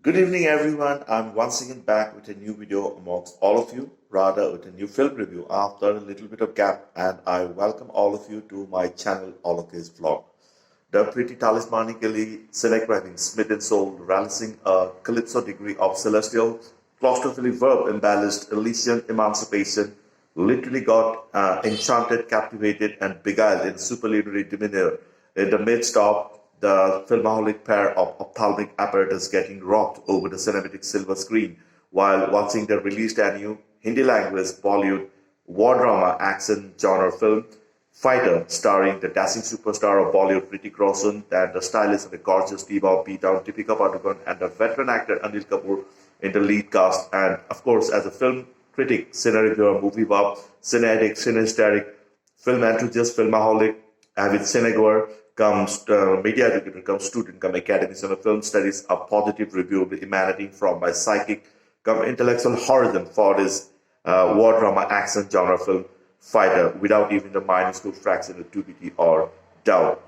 Good evening, everyone. I'm once again back with a new video amongst all of you, rather with a new film review after a little bit of gap, and I welcome all of you to my channel, Alok's Vlog. The pretty talismanically select-writing smitten soul, releasing a calypso degree of celestial, claustrophilic verb embellished Elysian emancipation, literally got enchanted, captivated, and beguiled in superliterary demeanor in the midst of the filmaholic pair of ophthalmic apparatus getting rocked over the cinematic silver screen while watching the released and new Hindi language Bollywood war drama action genre film Fighter, starring the dashing superstar of Bollywood Critic and the stylish and the gorgeous diva of B-Town Deepika Padukone and the veteran actor Anil Kapoor in the lead cast, and of course as a film critic, cine reviewer, movie buff, cine addict, cine hysteric, film enthusiast, filmaholic, avid cinegoer, comes media educator, comes student, come academician of film studies, a positive review emanating from my psychic, come intellectual horizon for this war drama action genre film Fighter, without even the minuscule fraction of dubiety or doubt.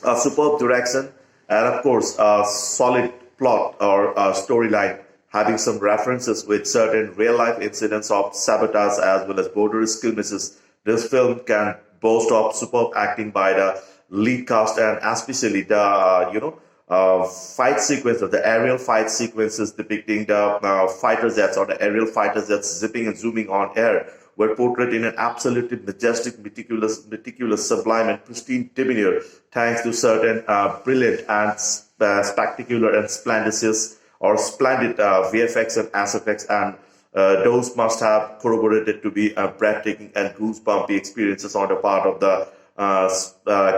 A superb direction, and of course a solid plot or a storyline having some references with certain real life incidents of sabotage as well as border skirmishes. This film can boast of superb acting by the lead cast, and especially the fight sequences, the aerial fight sequences depicting the fighter jets or the aerial fighter jets zipping and zooming on air were portrayed in an absolutely majestic, meticulous, sublime, and pristine demeanor, thanks to certain brilliant and spectacular and splendid VFX and SFX, and those must have corroborated to be breathtaking and goosebumpy experiences on the part of the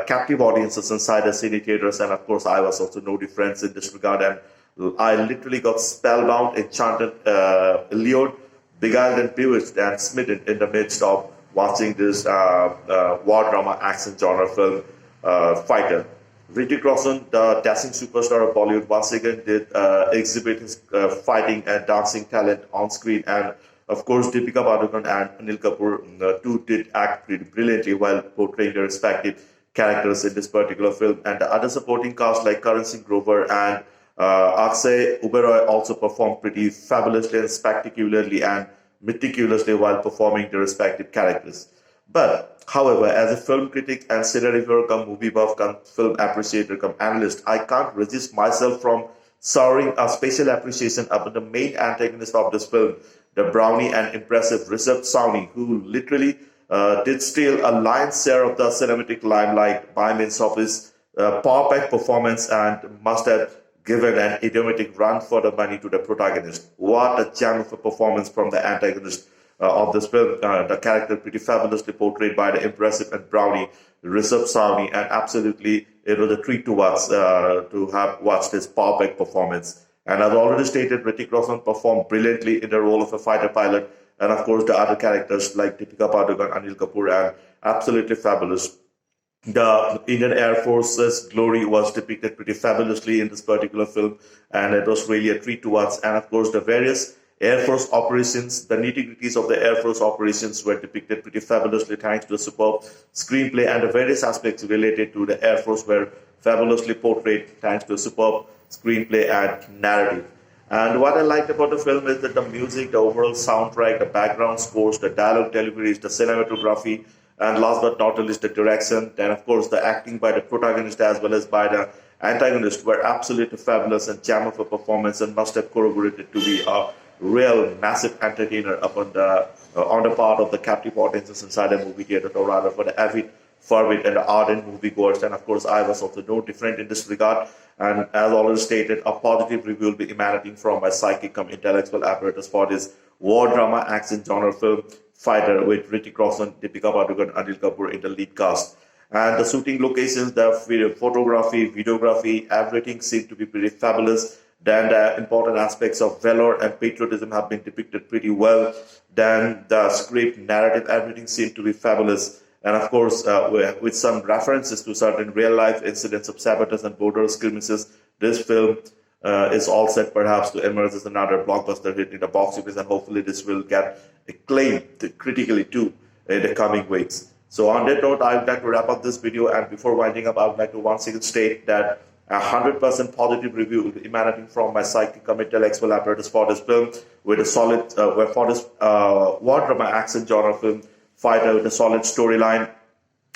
captive audiences inside the cine theaters. And of course, I was also no difference in this regard, and I literally got spellbound, enchanted, allured, beguiled and bewitched and smitten in the midst of watching this war drama action genre film Fighter. Hrithik Roshan, the dashing superstar of Bollywood, once again did exhibit his fighting and dancing talent on screen, and of course Deepika Padukone and Anil Kapoor too did act pretty brilliantly while portraying their respective characters in this particular film, and the other supporting cast like Karan Singh Grover and Akshay Uberoy also performed pretty fabulously and spectacularly and meticulously while performing their respective characters. But, however, as a film critic and cine reviewer, come movie buff, come film appreciator, come analyst, I can't resist myself from souring a special appreciation upon the main antagonist of this film, the brownie and impressive Rishabh Sawhney, who literally did steal a lion's share of the cinematic limelight by means of his power-packed performance and must have given an idiomatic run for the money to the protagonist. What a gem of a performance from the antagonist of this film. The character pretty fabulously portrayed by the impressive and brownie Rishabh Sawhney, and absolutely it was a treat to watch, to have watched his power-packed performance. And as already stated, Hrithik Roshan performed brilliantly in the role of a fighter pilot, and of course the other characters like Deepika Padukone, Anil Kapoor, and absolutely fabulous. The Indian Air Force's glory was depicted pretty fabulously in this particular film, and it was really a treat to watch. And of course, the various Air Force operations, the nitty-gritties of the Air Force operations were depicted pretty fabulously thanks to the superb screenplay, and the various aspects related to the Air Force were fabulously portrayed thanks to the superb screenplay and narrative. And what I liked about the film is that the music, the overall soundtrack, the background scores, the dialogue deliveries, the cinematography, and last but not least, the direction, and of course the acting by the protagonist as well as by the antagonist were absolutely fabulous and gem of a performance, and must have corroborated to be a real massive entertainer upon the on the part of the captive audiences inside a movie theater, or rather for the avid, fervid, and ardent moviegoers. And of course, I was also no different in this regard. And as already stated, a positive review will be emanating from my psychic come intellectual apparatus for this war drama action genre film Fighter with Hrithik Roshan, Deepika Padukone, Anil Kapoor in the lead cast. And the shooting locations, the photography, videography, everything seemed to be pretty fabulous. Then the important aspects of valor and patriotism have been depicted pretty well. Then the script, narrative, everything seemed to be fabulous. And of course, with some references to certain real-life incidents of sabotage and border skirmishes, this film is all set perhaps to emerge as another blockbuster hit in the box office, and hopefully this will get acclaimed critically too in the coming weeks. So on that note, I would like to wrap up this video, and before winding up, I would like to once again state that 100% positive review will be emanating from my psychic committal expert apparatus for this film with a solid, for this war drama action genre film fighter with a solid storyline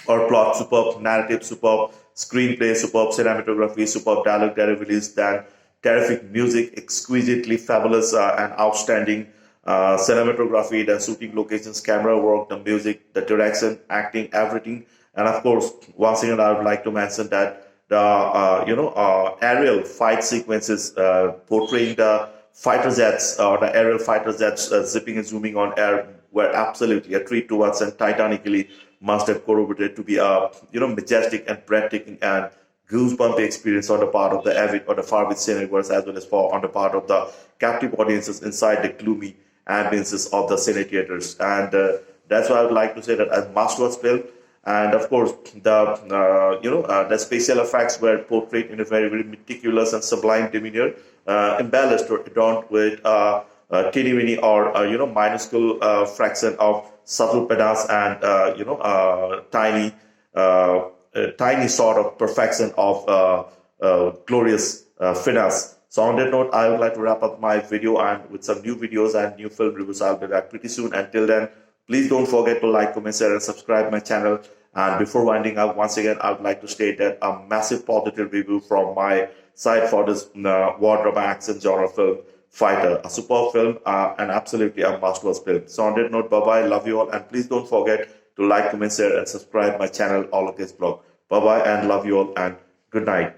or plot, superb narrative, superb screenplay, superb cinematography, superb dialogue deliveries, then terrific music, exquisitely fabulous and outstanding cinematography, the shooting locations, camera work, the music, the direction, acting, everything. And of course, once again, I would like to mention that the aerial fight sequences portraying the fighter jets or the aerial fighter jets zipping and zooming on air were absolutely a treat to watch and titanically must have corroborated to be a majestic and breathtaking and goosebump experience on the part of the avid or the far-reaching cinegoers as well as on the part of the captive audiences inside the gloomy ambiences of the cine theaters. And that's why I would like to say that a must-watch film. And of course, the special effects were portrayed in a very, very meticulous and sublime demeanor, embellished or adorned with teeny weeny or minuscule fraction of subtle panache and tiny sort of perfection of glorious finesse. So on that note, I would like to wrap up my video and with some new videos and new film reviews. I'll be back pretty soon. Until then, please don't forget to like, comment, share, and subscribe my channel. And before winding up, once again, I would like to state that a massive positive review from my side for this war drama action genre film, Fighter, a superb film and absolutely a must-watch film. So on that note, bye-bye, love you all, and please don't forget to like, comment, share, and subscribe my channel, All of this blog. Bye-bye, and love you all, and good night.